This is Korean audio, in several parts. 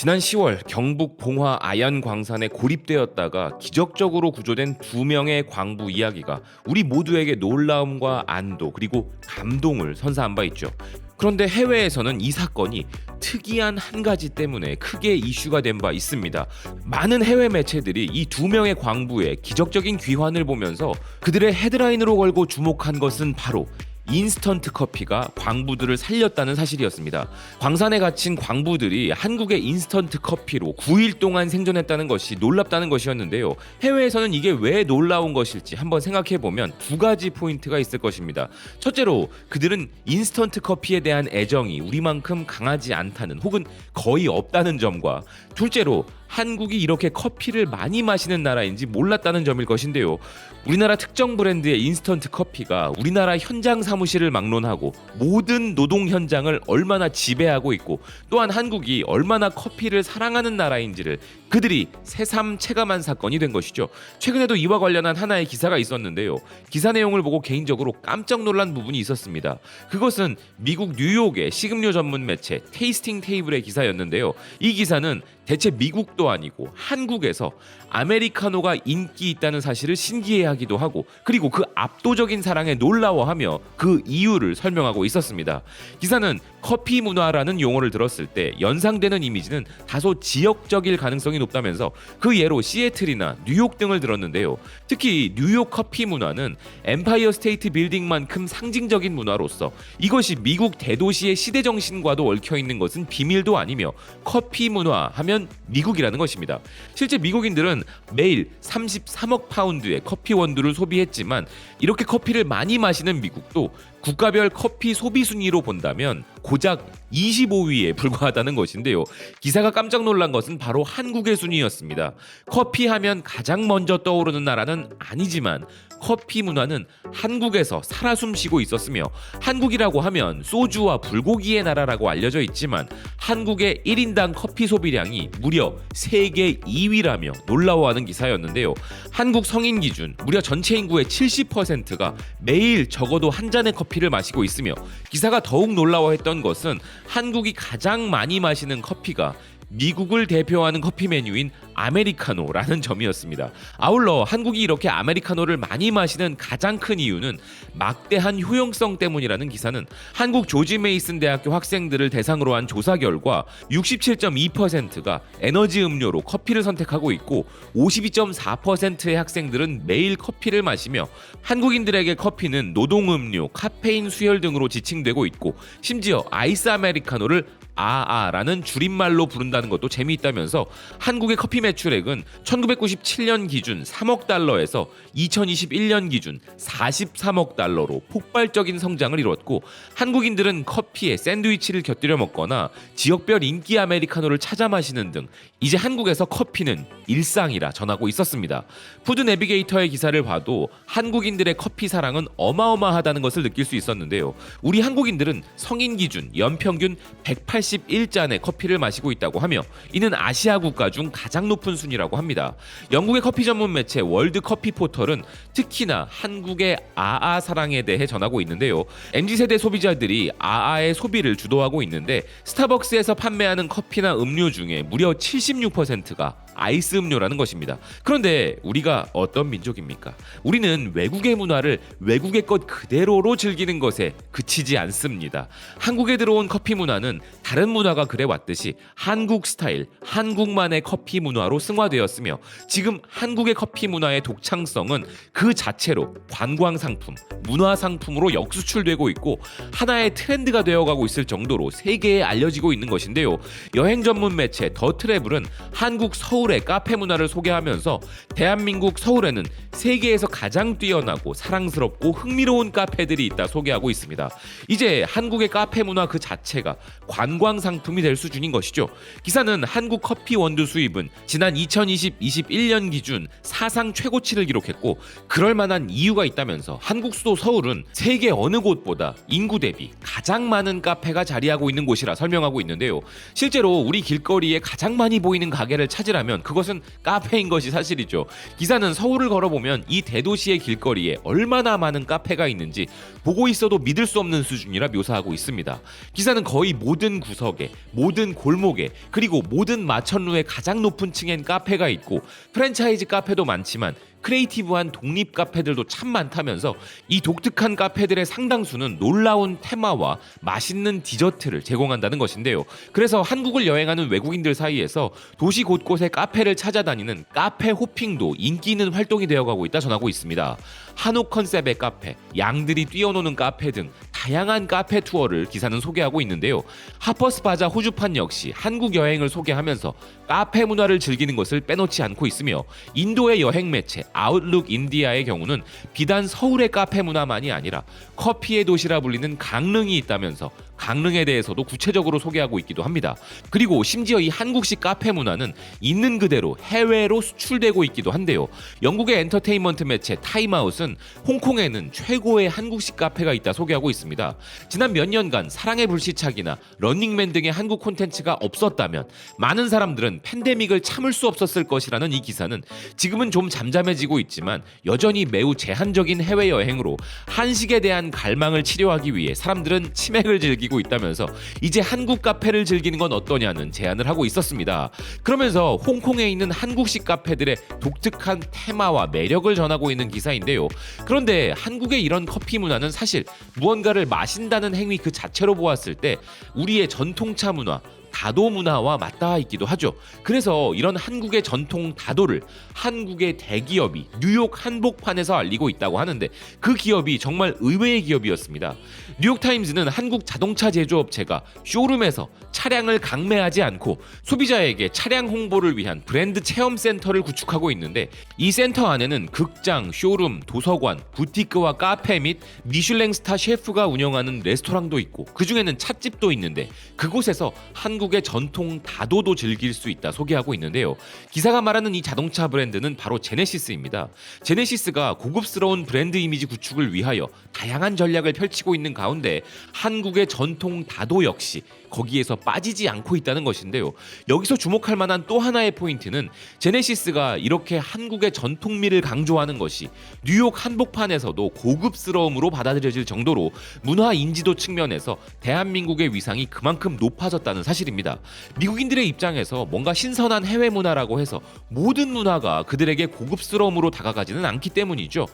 지난 10월 경북 봉화 아연 광산에 고립되었다가 기적적으로 구조된 두 명의 광부 이야기가 우리 모두에게 놀라움과 안도 그리고 감동을 선사한 바 있죠. 그런데 해외에서는 이 사건이 특이한 한 가지 때문에 크게 이슈가 된 바 있습니다. 많은 해외 매체들이 이 두 명의 광부의 기적적인 귀환을 보면서 그들의 헤드라인으로 걸고 주목한 것은 바로 인스턴트 커피가 광부들을 살렸다는 사실이었습니다. 광산에 갇힌 광부들이 한국의 인스턴트 커피로 9일 동안 생존했다는 것이 놀랍다는 것이었는데요. 해외에서는 이게 왜 놀라운 것일지 한번 생각해보면 두 가지 포인트가 있을 것입니다. 첫째로 그들은 인스턴트 커피에 대한 애정이 우리만큼 강하지 않다는 혹은 거의 없다는 점과 둘째로 한국이 이렇게 커피를 많이 마시는 나라인지 몰랐다는 점일 것인데요. 우리나라 특정 브랜드의 인스턴트 커피가 우리나라 현장 사무실을 막론하고 모든 노동 현장을 얼마나 지배하고 있고 또한 한국이 얼마나 커피를 사랑하는 나라인지를 그들이 새삼 체감한 사건이 된 것이죠. 최근에도 이와 관련한 하나의 기사가 있었는데요. 기사 내용을 보고 개인적으로 깜짝 놀란 부분이 있었습니다. 그것은 미국 뉴욕의 식음료 전문 매체 테이스팅 테이블의 기사였는데요. 이 기사는 대체 미국도 아니고 한국에서 아메리카노가 인기 있다는 사실을 신기해하기도 하고 그리고 그 압도적인 사랑에 놀라워하며 그 이유를 설명하고 있었습니다. 기사는 커피 문화라는 용어를 들었을 때 연상되는 이미지는 다소 지역적일 가능성이 높다면서 그 예로 시애틀이나 뉴욕 등을 들었는데요. 특히 뉴욕 커피 문화는 엠파이어 스테이트 빌딩만큼 상징적인 문화로서 이것이 미국 대도시의 시대 정신과도 얽혀있는 것은 비밀도 아니며 커피 문화 하면 미국이라는 것입니다. 실제 미국인들은 매일 33억 파운드의 커피 원두를 소비했지만 이렇게 커피를 많이 마시는 미국도 국가별 커피 소비 순위로 본다면 고작 25위에 불과하다는 것인데요. 기사가 깜짝 놀란 것은 바로 한국의 순위였습니다. 커피 하면 가장 먼저 떠오르는 나라는 아니지만 커피 문화는 한국에서 살아 숨쉬고 있었으며 한국이라고 하면 소주와 불고기의 나라라고 알려져 있지만 한국의 1인당 커피 소비량이 무려 세계 2위라며 놀라워하는 기사였는데요. 한국 성인 기준 무려 전체 인구의 70%가 매일 적어도 한 잔의 커피를 마시고 있으며 기사가 더욱 놀라워했던 것은 한국이 가장 많이 마시는 커피가 미국을 대표하는 커피 메뉴인 아메리카노라는 점이었습니다. 아울러 한국이 이렇게 아메리카노를 많이 마시는 가장 큰 이유는 막대한 효용성 때문이라는 기사는 한국 조지 메이슨 대학교 학생들을 대상으로 한 조사 결과 67.2%가 에너지 음료로 커피를 선택하고 있고 52.4%의 학생들은 매일 커피를 마시며 한국인들에게 커피는 노동 음료, 카페인 수혈 등으로 지칭되고 있고 심지어 아이스 아메리카노를 아아라는 줄임말로 부른다는 것도 재미있다면서 한국의 커피 매출액은 1997년 기준 3억 달러에서 2021년 기준 43억 달러로 폭발적인 성장을 이뤘고 한국인들은 커피에 샌드위치를 곁들여 먹거나 지역별 인기 아메리카노를 찾아 마시는 등 이제 한국에서 커피는 일상이라 전하고 있었습니다. 푸드 내비게이터의 기사를 봐도 한국인들의 커피 사랑은 어마어마하다는 것을 느낄 수 있었는데요. 우리 한국인들은 성인 기준 연평균 181잔의 커피를 마시고 있다고 하며 이는 아시아 국가 중 가장 높은 순위라고 합니다. 영국의 커피 전문 매체 월드 커피 포털은 특히나 한국의 아아 사랑에 대해 전하고 있는데요. MZ세대 소비자들이 아아의 소비를 주도하고 있는데 스타벅스에서 판매하는 커피나 음료 중에 무려 76%가 아이스 음료라는 것입니다. 그런데 우리가 어떤 민족입니까? 우리는 외국의 문화를 외국의 것 그대로로 즐기는 것에 그치지 않습니다. 한국에 들어온 커피 문화는 다른 문화가 그래 왔듯이 한국 스타일, 한국만의 커피 문화로 승화되었으며 지금 한국의 커피 문화의 독창성은 그 자체로 관광 상품, 문화 상품으로 역수출되고 있고 하나의 트렌드가 되어가고 있을 정도로 세계에 알려지고 있는 것인데요. 여행 전문 매체 더 트래블은 한국 서울의 카페 문화를 소개하면서 대한민국 서울에는 세계에서 가장 뛰어나고 사랑스럽고 흥미로운 카페들이 있다 소개하고 있습니다. 이제 한국의 카페 문화 그 자체가 관광 상품이 될 수준인 것이죠. 기사는 한국 커피 원두 수입은 지난 2020-21년 기준 사상 최고치를 기록했고 그럴 만한 이유가 있다면서 한국 수도 서울은 세계 어느 곳보다 인구 대비 가장 많은 카페가 자리하고 있는 곳이라 설명하고 있는데요. 실제로 우리 길거리에 가장 많이 보이는 가게를 찾으라면 있다면 그것은 카페인 것이 사실이죠. 기사는 서울을 걸어보면 이 대도시의 길거리에 얼마나 많은 카페가 있는지 보고 있어도 믿을 수 없는 수준이라 묘사하고 있습니다. 기사는 거의 모든 구석에, 모든 골목에, 그리고 모든 마천루의 가장 높은 층엔 카페가 있고 프랜차이즈 카페도 많지만 크리에이티브한 독립 카페들도 참 많다면서 이 독특한 카페들의 상당수는 놀라운 테마와 맛있는 디저트를 제공한다는 것인데요. 그래서 한국을 여행하는 외국인들 사이에서 도시 곳곳에 카페를 찾아다니는 카페 호핑도 인기 있는 활동이 되어가고 있다 전하고 있습니다. 한옥 컨셉의 카페, 양들이 뛰어노는 카페 등 다양한 카페 투어를 기사는 소개하고 있는데요. 하퍼스 바자 호주판 역시 한국 여행을 소개하면서 카페 문화를 즐기는 것을 빼놓지 않고 있으며 인도의 여행 매체 아웃룩 인디아의 경우는 비단 서울의 카페 문화만이 아니라 커피의 도시라 불리는 강릉이 있다면서 강릉에 대해서도 구체적으로 소개하고 있기도 합니다. 그리고 심지어 이 한국식 카페 문화는 있는 그대로 해외로 수출되고 있기도 한데요. 영국의 엔터테인먼트 매체 타임아웃은 홍콩에는 최고의 한국식 카페가 있다 소개하고 있습니다. 지난 몇 년간 사랑의 불시착이나 런닝맨 등의 한국 콘텐츠가 없었다면 많은 사람들은 팬데믹을 참을 수 없었을 것이라는 이 기사는 지금은 좀 잠잠해지고 있지만 여전히 매우 제한적인 해외여행으로 한식에 대한 갈망을 치료하기 위해 사람들은 치맥을 즐기고 있다면서 이제 한국 카페를 즐기는 건 어떠냐는 제안을 하고 있었습니다. 그러면서 홍콩에 있는 한국식 카페들의 독특한 테마와 매력을 전하고 있는 기사인데요. 그런데 한국의 이런 커피 문화는 사실 무언가를 마신다는 행위 그 자체로 보았을 때 우리의 전통차 문화, 다도 문화와 맞닿아 있기도 하죠. 그래서 이런 한국의 전통 다도를 한국의 대기업이 뉴욕 한복판에서 알리고 있다고 하는데 그 기업이 정말 의외의 기업이었습니다. 뉴욕타임즈는 한국 자동차 제조업체가 쇼룸에서 차량을 강매하지 않고 소비자에게 차량 홍보를 위한 브랜드 체험센터를 구축하고 있는데 이 센터 안에는 극장, 쇼룸, 도서관, 부티크와 카페 및 미슐랭 스타 셰프가 운영하는 레스토랑도 있고 그중에는 찻집도 있는데 그곳에서 한국의 전통 다도도 즐길 수 있다 소개하고 있는데요. 기사가 말하는 이 자동차 브랜드는 바로 제네시스입니다. 제네시스가 고급스러운 브랜드 이미지 구축을 위하여 다양한 전략을 펼치고 있는 가운데 한국의 전통 다도 역시 거기에서 빠지지 않고 있다는 것인데요. 여기서 주목할 만한 또 하나의 포인트는 제네시스가 이렇게 한국의 전통미를 강조하는 것이 뉴욕 한복판에서도 고급스러움으로 받아들여질 정도로 문화 인지도 측면에서 대한민국의 위상이 그만큼 높아졌다는 사실입니다. 미국인들의 입장에서 뭔가 신선한 해외 문화라고 해서 모든 문화가 그들에게 고급스러움으로 다가가지는 않기 때문이죠.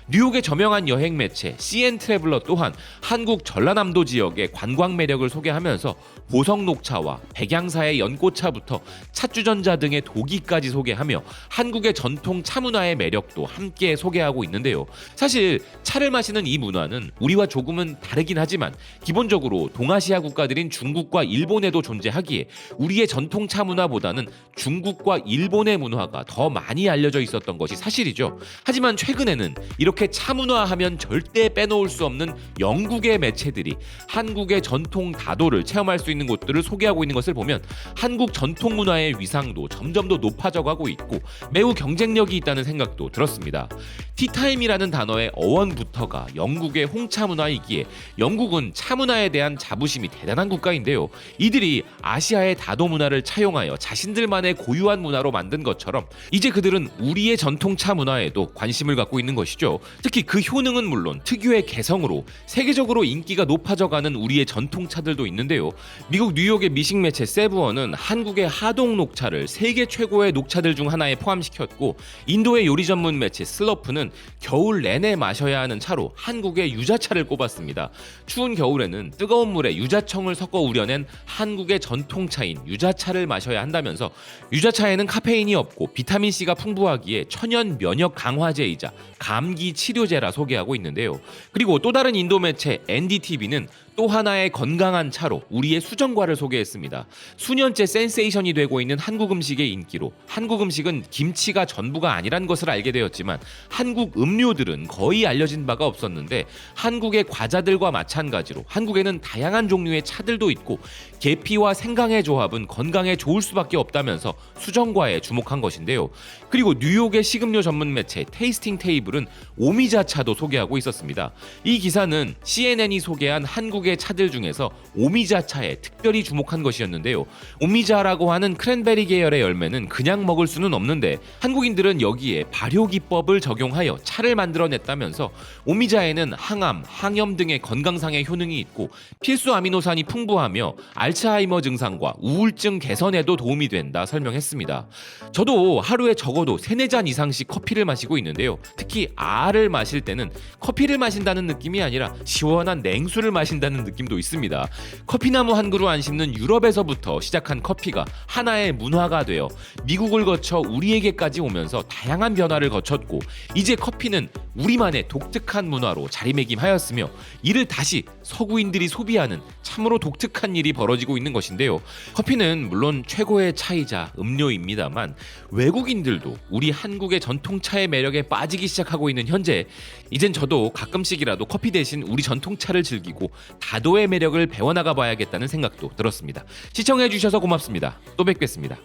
뉴욕의 저명한 여행 매체 CN 트래블러 또한 한국 전라남도 지역의 관광 매력을 소개하면서 보성 녹차와 백양사의 연꽃차부터 찻주전자 등의 도기까지 소개하며 한국의 전통 차 문화의 매력도 함께 소개하고 있는데요. 사실 차를 마시는 이 문화는 우리와 조금은 다르긴 하지만 기본적으로 동아시아 국가들인 중국과 일본에도 존재하기에 우리의 전통 차 문화보다는 중국과 일본의 문화가 더 많이 알려져 있었던 것이 사실이죠. 하지만 최근에는 이렇게 차 문화하면 절대 빼놓을 수 없는 영국의 매체들이 한국의 전통 다도를 체험할 수 있는 곳들을 소개하고 있는 것을 보면 한국 전통 문화의 위상도 점점 더 높아져가고 있고 매우 경쟁력이 있다는 생각도 들었습니다. 티타임이라는 단어의 어원부터가 영국의 홍차 문화이기에 영국은 차 문화에 대한 자부심이 대단한 국가인데요. 이들이 아시아의 다도 문화를 차용하여 자신들만의 고유한 문화로 만든 것처럼 이제 그들은 우리의 전통차 문화에도 관심을 갖고 있는 것이죠. 특히 그 효능은 물론 특유의 개성으로 세계적으로 인기가 높아져가는 우리의 전통차들도 있는데요. 미국 뉴욕의 미식 매체 세브원은 한국의 하동 녹차를 세계 최고의 녹차들 중 하나에 포함시켰고 인도의 요리 전문 매체 슬러프는 겨울 내내 마셔야 하는 차로 한국의 유자차를 꼽았습니다. 추운 겨울에는 뜨거운 물에 유자청을 섞어 우려낸 한국의 전통차인 유자차를 마셔야 한다면서 유자차에는 카페인이 없고 비타민C가 풍부하기에 천연 면역 강화제이자 감기 치료제라 소개하고 있는데요. 그리고 또 다른 인도 매체 NDTV는 또 하나의 건강한 차로 우리의 수정과를 소개했습니다. 수년째 센세이션이 되고 있는 한국 음식의 인기로 한국 음식은 김치가 전부가 아니란 것을 알게 되었지만 한국 음료들은 거의 알려진 바가 없었는데 한국의 과자들과 마찬가지로 한국에는 다양한 종류의 차들도 있고 계피와 생강의 조합은 건강에 좋을 수밖에 없다면서 수정과에 주목한 것인데요. 그리고 뉴욕의 식음료 전문 매체 테이스팅 테이블은 오미자차도 소개하고 있었습니다. 이 기사는 CNN이 소개한 한국의 한국의 차들 중에서 오미자차에 특별히 주목한 것이었는데요. 오미자라고 하는 크랜베리 계열의 열매는 그냥 먹을 수는 없는데 한국인들은 여기에 발효 기법을 적용하여 차를 만들어냈다면서 오미자에는 항암, 항염 등의 건강상의 효능이 있고 필수 아미노산이 풍부하며 알츠하이머 증상과 우울증 개선에도 도움이 된다 설명했습니다. 저도 하루에 적어도 3-4잔 이상씩 커피를 마시고 있는데요. 특히 아를 마실 때는 커피를 마신다는 느낌이 아니라 시원한 냉수를 마신다는 느낌도 있습니다. 커피나무 한 그루 안 심는 유럽에서부터 시작한 커피가 하나의 문화가 되어 미국을 거쳐 우리에게까지 오면서 다양한 변화를 거쳤고 이제 커피는 우리만의 독특한 문화로 자리매김하였으며 이를 다시 서구인들이 소비하는 참으로 독특한 일이 벌어지고 있는 것인데요. 커피는 물론 최고의 차이자 음료입니다만 외국인들도 우리 한국의 전통차의 매력에 빠지기 시작하고 있는 현재 이젠 저도 가끔씩이라도 커피 대신 우리 전통차를 즐기고 다도의 매력을 배워나가 봐야겠다는 생각도 들었습니다. 시청해주셔서 고맙습니다. 또 뵙겠습니다.